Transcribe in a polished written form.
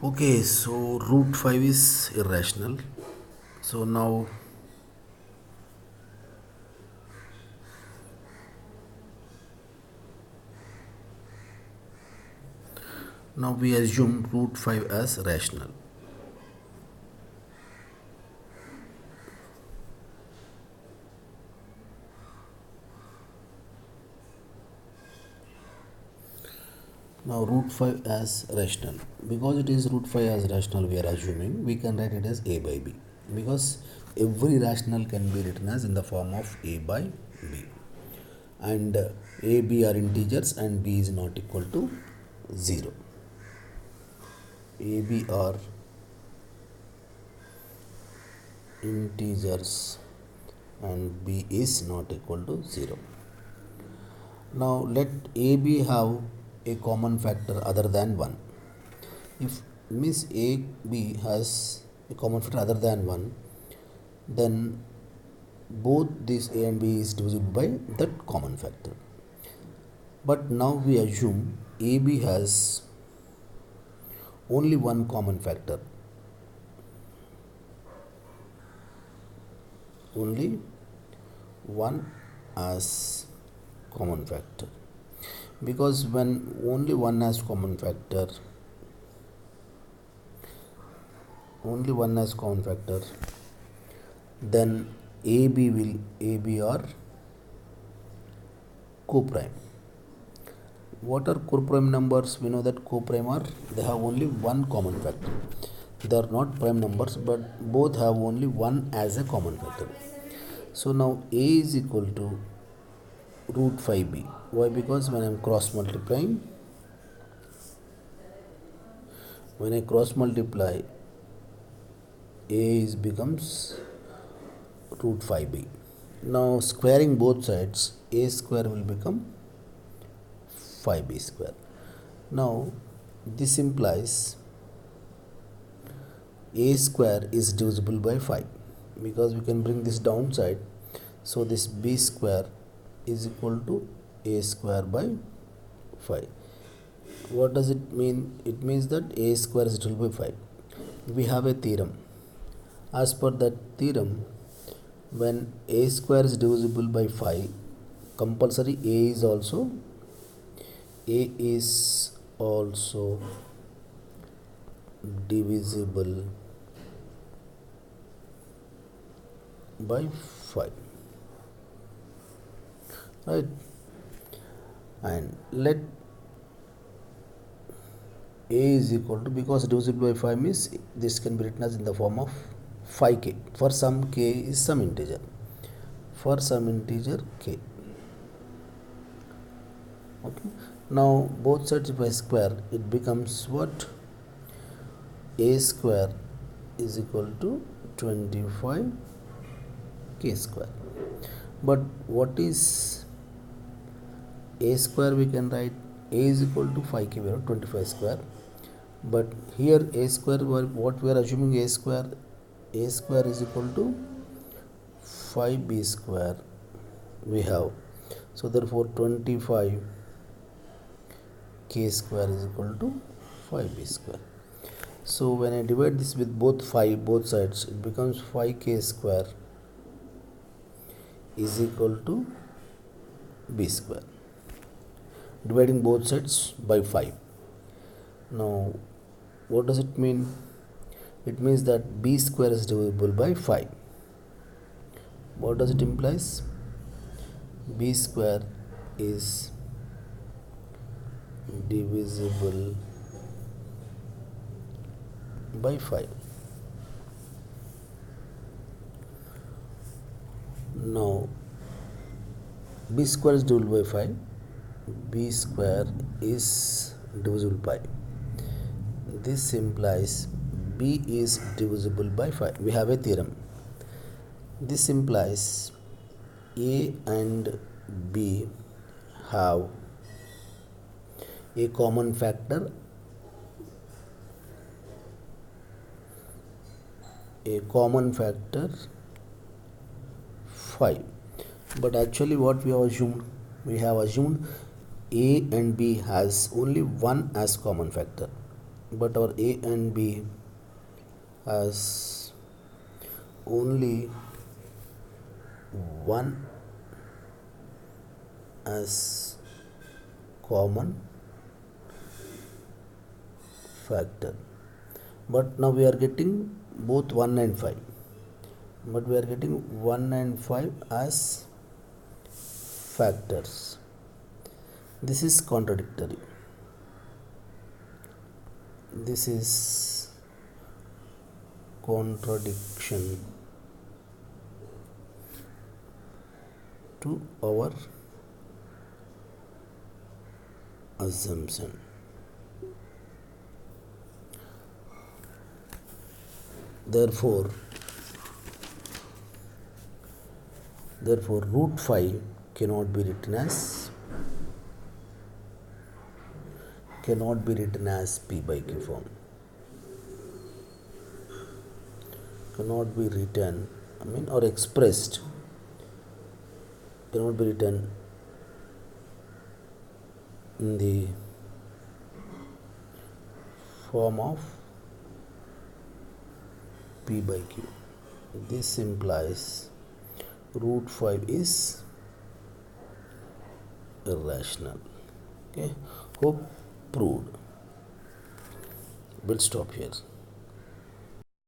Okay, so root 5 is irrational. So now we assume root 5 as rational. Now root 5 as rational. Because it is root 5 as rational, we are assuming we can write it as a by b. Because every rational can be written as in the form of a by b. And a, b are integers and b is not equal to 0. a, b are integers and b is not equal to 0. Now let AB have a common factor other than 1. If Miss AB has a common factor other than 1, then both this A and B is divisible by that common factor. But now we assume AB has only one common factor. Only one as common factor, because when only one has common factor, then AB are co-prime. What are co-prime numbers? We know that co-prime are, they have only one common factor. They are not prime numbers, but both have only one as a common factor. So now A is equal to root 5b. Why? Because when I am cross multiplying, when I cross multiply, A becomes root 5b. Now squaring both sides, A square will become 5b square. Now this implies A square is divisible by 5, because we can bring this downside. So this b square is equal to A square by 5. What does it mean? It means that A square is divisible by 5. We have a theorem. As per that theorem, when A square is divisible by 5, compulsory A is also divisible by 5, right? And let A is equal to, because divisible by 5 means this can be written as in the form of 5k. For some k is some integer, for some integer k. Okay, now both sides by square, it becomes what? A square is equal to 25 k square. But what is A square? We can write A is equal to 5k, 25 square. But here A square, what we are assuming, A square is equal to 5b square we have. So therefore 25 k square is equal to 5b square. So when I divide this with both sides, it becomes 5k square is equal to b square, dividing both sides by 5. Now what does it mean? It means that b square is divisible by 5. What does it implies? B square is divisible by 5. Now b square is divisible by 5. B square is divisible by. This implies b is divisible by 5. We have a theorem. This implies A and B have a common factor, 5. But actually what we have assumed? A and B has only one as common factor. but our a and b has only one as common factor, but now we are getting both 1 and 5, but we are getting 1 and 5 as factors. This is contradictory. This is contradiction to our assumption. Therefore root 5 cannot be written as P by Q form. Cannot be written, or expressed, cannot be written in the form of P by Q. This implies root 5 is irrational. Okay, hope proved. We'll stop here.